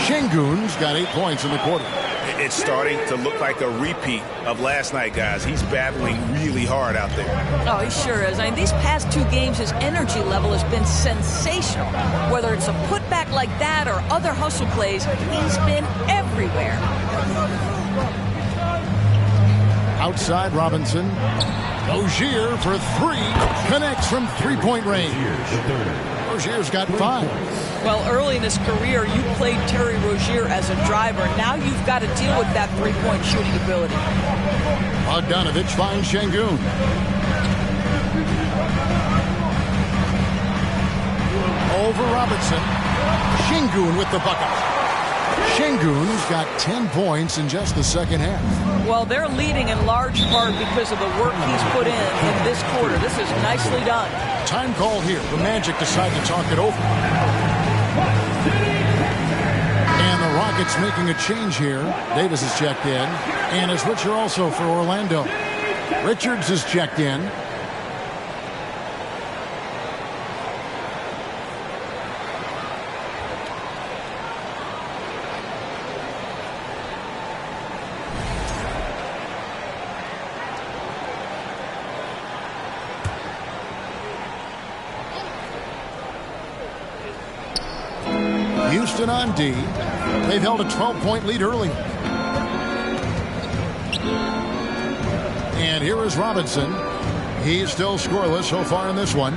A: Şengün's got 8 points in the quarter.
F: It's starting to look like a repeat of last night, guys. He's battling really hard out there.
B: Oh, he sure is. I mean, these past 2 games, his energy level has been sensational. Whether it's a putback like that or other hustle plays, he's been everywhere.
A: Outside Robinson. Rozier for 3. Connects from three-point range. Rozier's got 5.
B: Well, early in his career, you played Terry Rozier as a driver. Now you've got to deal with that three-point shooting ability.
A: Bogdanovich finds Şengün. Over Robinson. Şengün with the bucket. Şengün's got 10 points in just the second half.
B: Well, they're leading in large part because of the work he's put in this quarter. This is nicely done.
A: Time called here. The Magic decide to talk it over. And the Rockets making a change here. Davis is checked in. And a switcher also for Orlando. Richards is checked in. Houston on D. They've held a 12-point lead early. And here is Robinson. He's still scoreless so far in this one.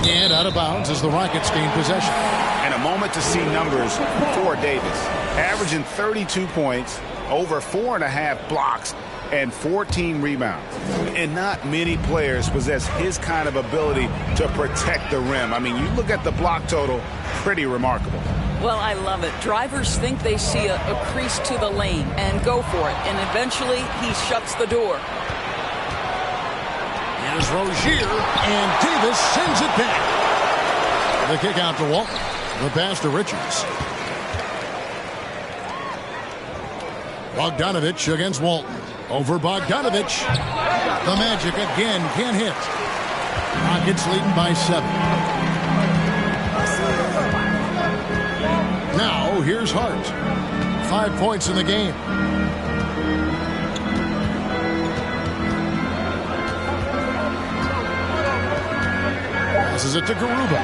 A: And out of bounds as the Rockets gain possession.
C: And a moment to see numbers for Davis. Averaging 32 points, over 4.5 blocks, and 14 rebounds.
F: And not many players possess his kind of ability to protect the rim. I mean, you look at the block total, pretty remarkable.
B: Well, I love it. Drivers think they see a crease to the lane and go for it. And eventually, he shuts the door.
A: Here's Rozier, and Davis sends it back. The kick out to Walton. The pass to Richards. Bogdanovich against Walton. Over Bogdanovich. The Magic again can't hit. Rockets leading by 7. Now here's Hart. 5 points in the game. Passes it to Garuba.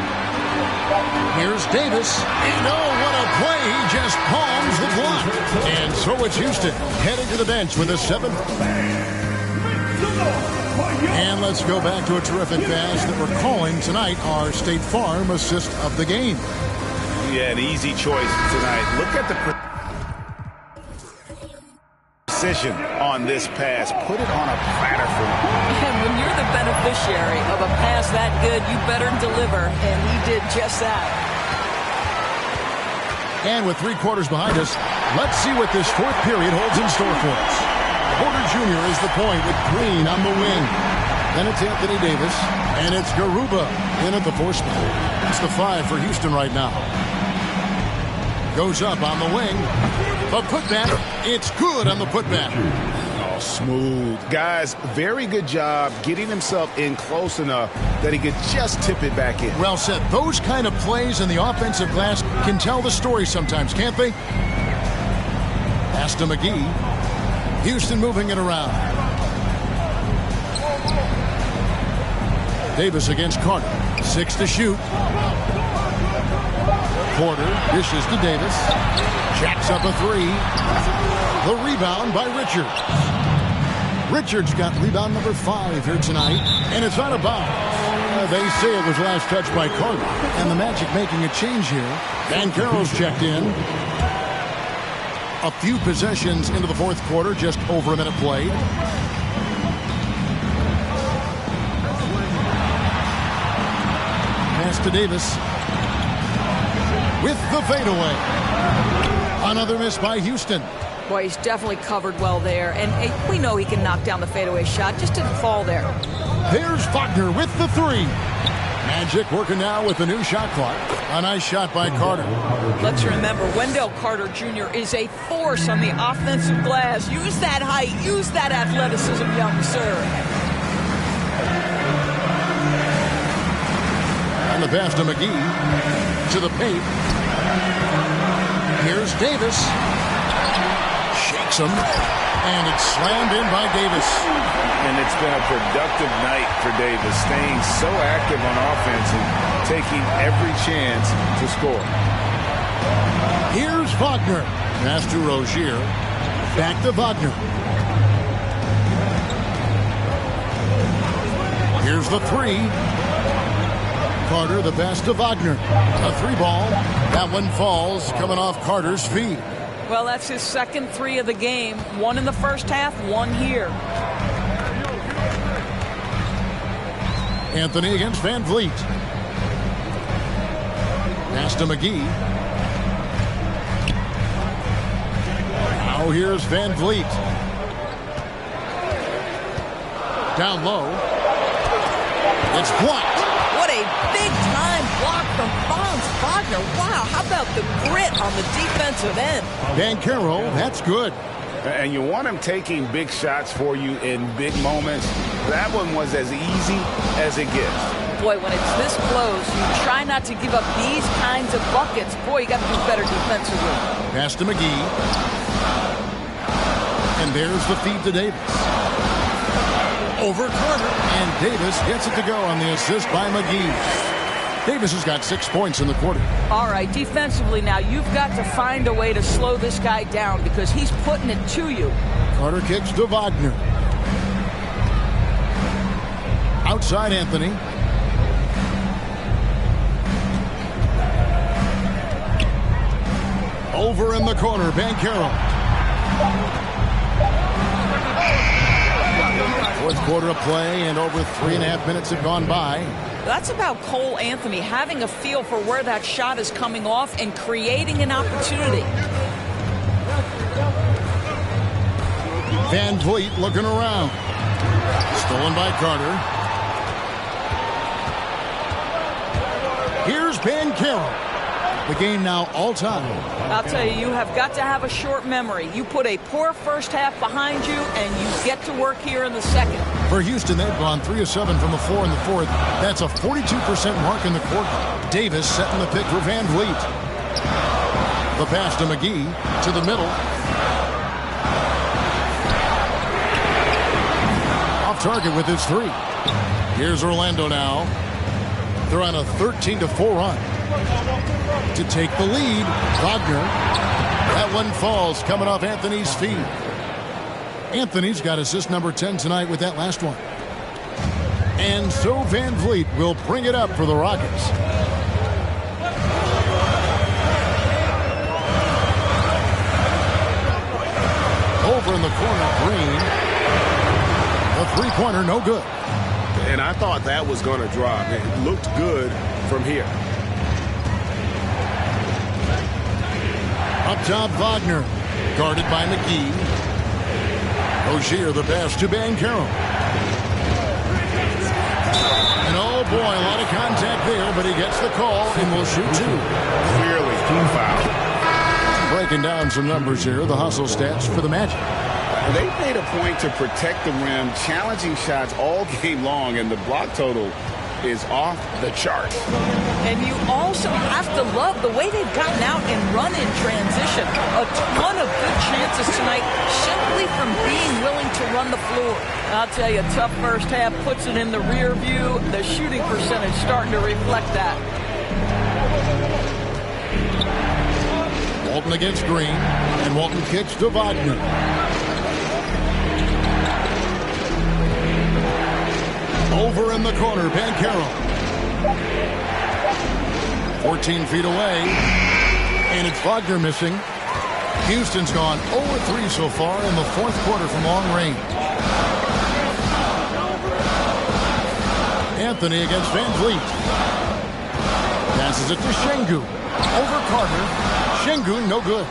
A: Here's Davis. And oh, what a play. He just palms the block. And so it's Houston heading to the bench with a 7. And let's go back to a terrific pass that we're calling tonight our State Farm assist of the game.
F: Yeah, an easy choice tonight. Look at the precision on this pass. Put it on a platter for him.
B: And when you're the beneficiary of a pass that good, you better deliver. And he did just that.
A: And with 3 quarters behind us, let's see what this 4th period holds in store for us. Porter Jr. is the point with Green on the wing. Then it's Anthony Davis, and it's Garuba in at the 4 spot. That's the 5 for Houston right now. Goes up on the wing. The putback. It's good on the putback.
F: Oh, smooth. Guys, very good job getting himself in close enough that he could just tip it back in.
A: Well said. Those kind of plays in the offensive glass can tell the story sometimes, can't they? Pass to McGee. Houston moving it around. Davis against Carter. 6 to shoot. Porter dishes to Davis. Jacks up a 3. The rebound by Richards. Richards got rebound number 5 here tonight. And it's out of bounds. They say it was last touched by Carter. And the Magic making a change here. Van Carroll's checked in. A few possessions into the 4th quarter. Just over a minute played. Pass to Davis. With the fadeaway. Another miss by Houston.
B: Boy, he's definitely covered well there. And we know he can knock down the fadeaway shot. Just didn't fall there.
A: Here's Wagner with the three. Magic working now with the new shot clock. A nice shot by Carter.
B: Let's remember, Wendell Carter Jr. is a force on the offensive glass. Use that height. Use that athleticism, young sir.
A: And the pass to McGee. To the paint. Here's Davis. Shakes him. And it's slammed in by Davis.
C: And it's been a productive night for Davis, staying so active on offense and taking every chance to score.
A: Here's Wagner. Pass to Rozier. Back to Wagner. Here's the three. Carter, the pass to Wagner. A three ball. That one falls, coming off Carter's feet.
B: Well, that's his second three of the game. One in the first half, one here.
A: Anthony against Van Vliet. Pass to McGee. Now here's Van Vliet. Down low. It's blocked.
B: What a big-time block from Franz Wagner. Wow, how about the grit on the defensive end?
A: Banchero, that's good.
C: And you want him taking big shots for you in big moments. That one was as easy as it gets.
B: Boy, when it's this close, you try not to give up these kinds of buckets. Boy, you got to do better defensively.
A: Pass to McGee. And there's the feed to Davis. Over Carter. And Davis gets it to go on the assist by McGee. Davis has got 6 points in the quarter.
B: All right, defensively now, you've got to find a way to slow this guy down because he's putting it to you.
A: Carter kicks to Wagner. Outside Anthony. Over in the corner, Banchero. Fourth quarter of play, and over 3.5 minutes have gone by.
B: That's about Cole Anthony having a feel for where that shot is coming off and creating an opportunity.
A: Van Vliet looking around. Stolen by Carter. Here's Banchero. The game now all time.
B: I'll tell you, you have got to have a short memory. You put a poor first half behind you, and you get to work here in the second.
A: For Houston, they've gone 3 of 7 from the floor in the fourth. That's a 42% mark in the quarter. Davis setting the pick for Van Vliet. The pass to McGee to the middle. Off target with his three. Here's Orlando now. They're on a 13-4 run. To take the lead, Wagner. That one falls, coming off Anthony's feet. Anthony's got assist number 10 tonight with that last one. And so Van Vliet will bring it up for the Rockets. Over in the corner, Green. A three-pointer, no good.
F: And I thought that was going to drop. It looked good from here.
A: Up top, Wagner. Guarded by McGee. Rozier, the pass to Banchero. And oh boy, a lot of contact there, but he gets the call and will shoot two.
F: Clearly, team foul.
A: Breaking down some numbers here, the hustle stats for the Magic.
C: They made a point to protect the rim, challenging shots all game long, and the block total is off the chart.
B: And you also have to love the way they've gotten out and run in transition. A ton of good chances tonight simply from being willing to run the floor. I'll tell you, tough first half puts it in the rear view. The shooting percentage starting to reflect that.
A: Walton against Green, and Walton kicks to Wagner. Over in the corner, Banchero. 14 feet away, and it's Wagner missing. Houston's gone 0-3 so far in the fourth quarter from long range. Anthony against Van Vliet. Passes it to Şengün. Over Carter. Şengün, no good.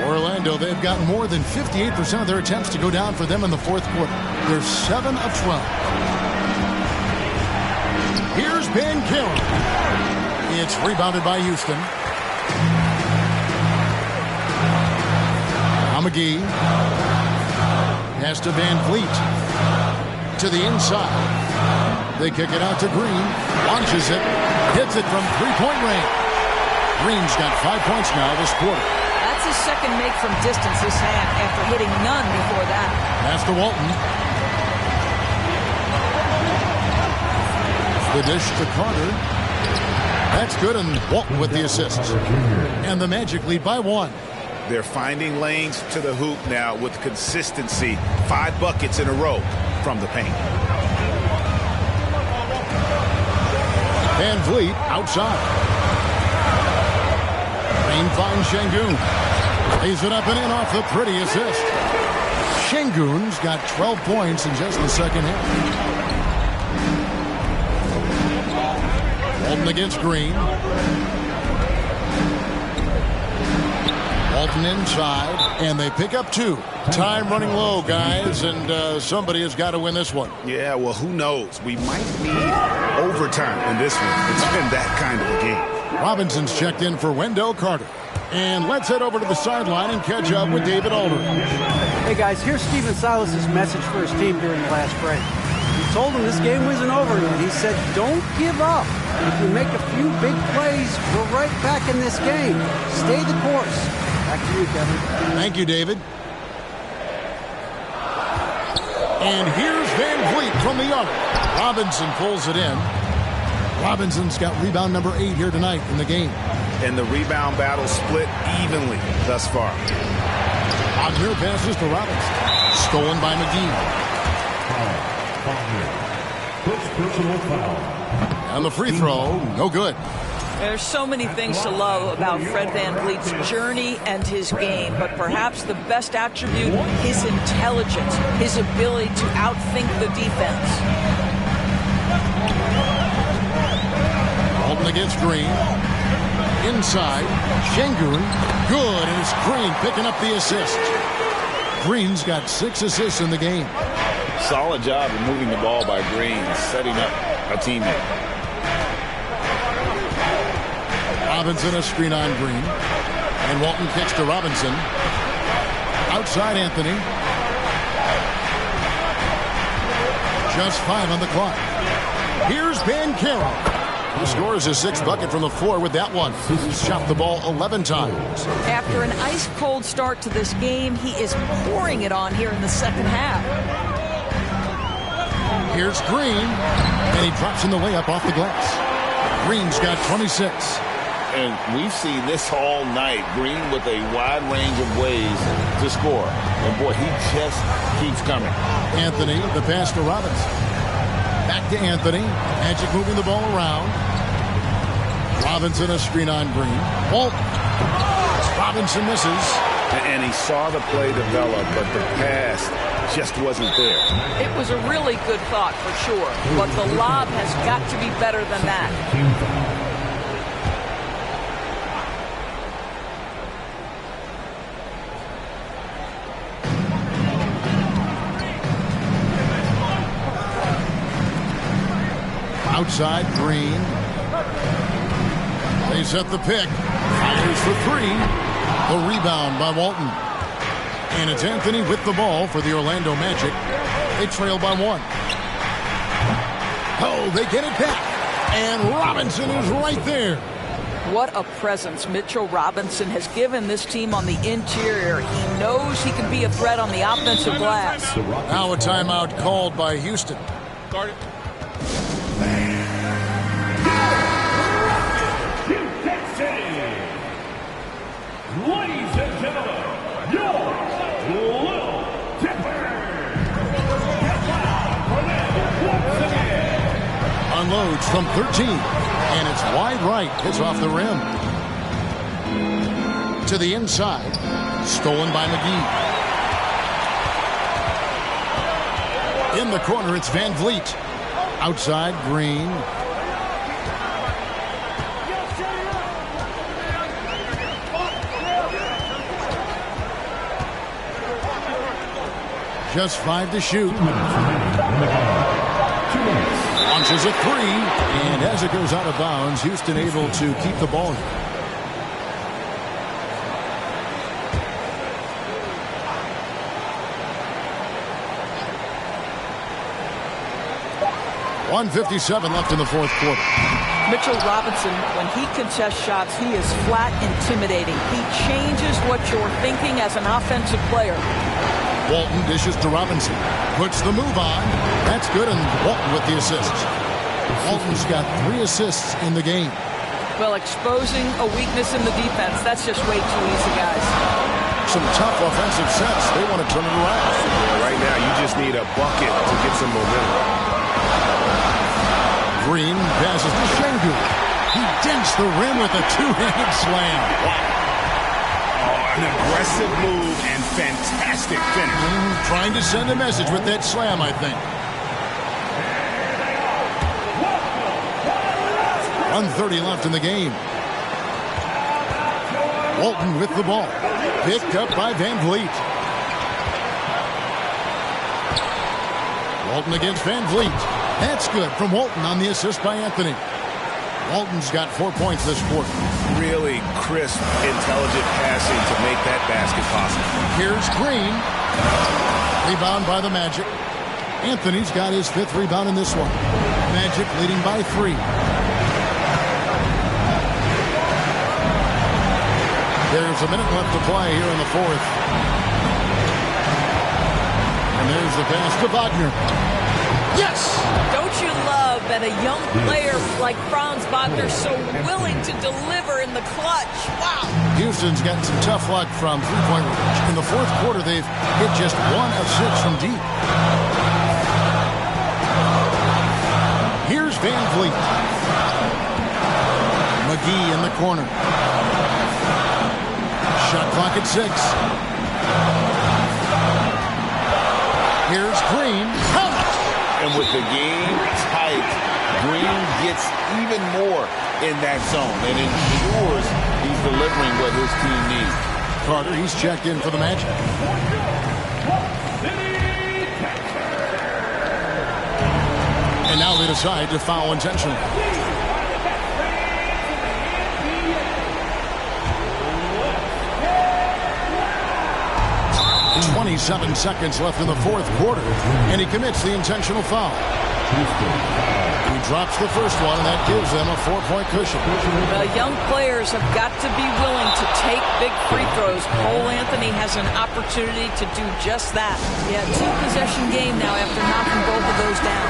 A: Orlando, they've got more than 58% of their attempts to go down for them in the fourth quarter. They're 7 of 12. Here's Ben Carroll. It's rebounded by Houston. McGee. Pass to Van Vliet. To the inside. They kick it out to Green. Launches it. Hits it from three-point range. Green's got 5 points now this quarter.
B: That's his second make from distance this half after hitting none before that.
A: Pass to Walton. The dish to Carter. That's good, and Walton with the assist. And the Magic lead by 1.
C: They're finding lanes to the hoop now with consistency. 5 buckets in a row from the paint.
A: Van Vliet outside. Green finds Şengün. Lays it up and in off the pretty assist. Şengün's got 12 points in just the second half. Walton against Green. Walton inside, and they pick up 2. Time running low, guys, and somebody has got to win this one.
C: Yeah, well, who knows? We might need overtime in this one. It's been that kind of a game.
A: Robinson's checked in for Wendell Carter. And let's head over to the sideline and catch up with David Aldridge.
E: Hey, guys, here's Stephen Silas's message for his team during the last break. He told them this game wasn't over yet. He said, don't give up. If you make a few big plays, we're right back in this game. Stay the course. Back to you, Kevin.
A: Thank you, David. And here's Van Vliet from the arc. Robinson pulls it in. Robinson's got rebound number 8 here tonight in the game.
C: And the rebound battle split evenly thus far.
A: On here passes to Robinson. Stolen by McGee.
G: First personal foul.
A: And the free throw, no good.
B: There's so many things to love about Fred VanVleet's journey and his game, but perhaps the best attribute, his intelligence, his ability to outthink the defense.
A: Walton against Green. Inside, Şengün, good, and it's Green picking up the assist. Green's got 6 assists in the game.
C: Solid job of moving the ball by Green, setting up a teammate.
A: Robinson a screen on Green. And Walton kicks to Robinson. Outside Anthony. Just 5 on the clock. Here's Ben Carroll. He scores his 6th bucket from the floor with that one. He's shot the ball 11 times.
B: After an ice-cold start to this game, he is pouring it on here in the second half.
A: Here's Green, and he drops in the layup off the glass. Green's got 26.
C: And we've seen this all night. Green with a wide range of ways to score. And, boy, he just keeps coming.
A: Anthony, the pass to Robinson. Back to Anthony. Magic moving the ball around. Robinson a screen on Green. Walton. Robinson misses.
C: And he saw the play develop, but the pass just wasn't there.
B: It was a really good thought for sure, but the lob has got to be better than that.
A: Outside, Green. They set the pick. Fires for 3. The rebound by Walton. And it's Anthony with the ball for the Orlando Magic. They trail by 1. Oh, they get it back. And Robinson is right there.
B: What a presence Mitchell Robinson has given this team on the interior. He knows he can be a threat on the offensive glass.
A: Now a timeout called by Houston.
G: Ladies and gentlemen, your Little
A: Unloads from 13, and it's wide right. Hits off the rim. To the inside. Stolen by McGee. In the corner, it's Van Vliet. Outside, Green. Just 5 to shoot. Launches a 3, and as it goes out of bounds, Houston able to keep the ball. 1:57 left in the fourth quarter.
B: Mitchell Robinson, when he contests shots, he is flat intimidating. He changes what you're thinking as an offensive player.
A: Walton dishes to Robinson. Puts the move on. That's good, and Walton with the assist. Walton's got 3 assists in the game.
B: Well, exposing a weakness in the defense, that's just way too easy, guys.
A: Some tough offensive sets. They want to turn it around.
F: Yeah, right now, you just need a bucket to get some momentum.
A: Green passes to Şengün. He dents the rim with a 2-handed slam.
C: Oh, an aggressive move and fantastic finish.
A: Trying to send a message with that slam, I think. 1:30 left in the game. Walton with the ball. Picked up by Van Vliet. Walton against Van Vliet. That's good from Walton on the assist by Anthony. Walton's got 4 points this quarter.
F: Really crisp, intelligent passing to make that basket possible.
A: Here's Green. Rebound by the Magic. Anthony's got his 5th rebound in this one. Magic leading by 3. There's a minute left to play here in the fourth. And there's the pass to Wagner. Yes!
B: Don't you love that a young player like Franz Wagner's so willing to deliver in the clutch? Wow!
A: Houston's gotten some tough luck from three-point range. In the fourth quarter, they've hit just 1 of 6 from deep. Here's Van Vliet. McGee in the corner. Shot clock at 6. Here's Green.
C: And with the game tight, Green gets even more in that zone and ensures he's delivering what his team needs.
A: Carter, he's checked in for the Magic. And now they decide to foul intentionally. 27 seconds left in the fourth quarter, and he commits the intentional foul. He drops the first one, and that gives them a 4-point cushion.
B: Well, young players have got to be willing to take big free throws. Cole Anthony has an opportunity to do just that. Yeah, 2-possession game now after knocking both of those down.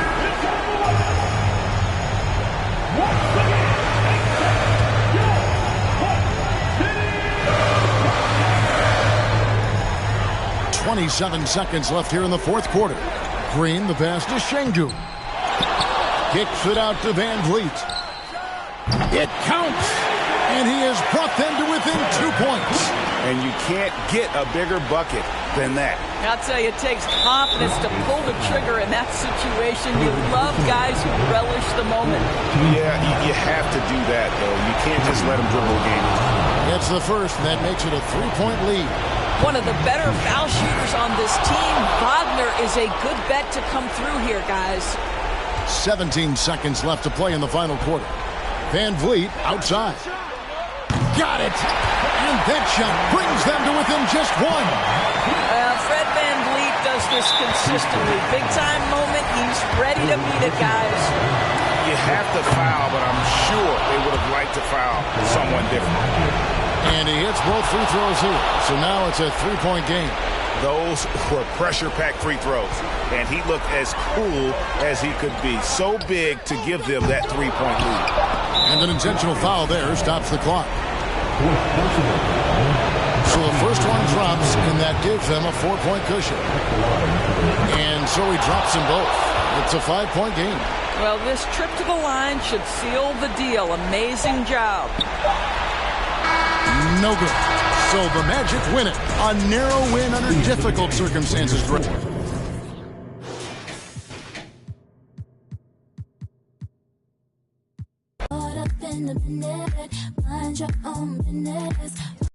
A: 27 seconds left here in the fourth quarter. Green, the pass to Şengün. Kicks it out to Van Vliet. It counts! And he has brought them to within 2 points.
C: And you can't get a bigger bucket than that.
B: I'll tell you, it takes confidence to pull the trigger in that situation. You love guys who relish the moment.
F: Yeah, you have to do that, though. You can't just let them dribble a game.
A: It's the first, and that makes it a 3-point lead.
B: One of the better foul shooters on this team. Wagner is a good bet to come through here, guys.
A: 17 seconds left to play in the final quarter. Van Vliet outside. Got it! And that shot brings them to within just 1.
B: Fred Van Vliet does this consistently. Big time moment. He's ready to meet it, guys.
C: You have to foul, but I'm sure they would have liked to foul someone different.
A: And he hits both free throws here. So now it's a 3-point game.
F: Those were pressure-packed free throws. And he looked as cool as he could be. So big to give them that 3-point lead.
A: And an intentional foul there stops the clock. So the first one drops, and that gives them a 4-point cushion. And so he drops them both. It's a 5-point game.
B: Well, this trip to the line should seal the deal. Amazing job.
A: No good. So the Magic win it. A narrow win under difficult circumstances.
K: Caught up in a minute, mind your own business.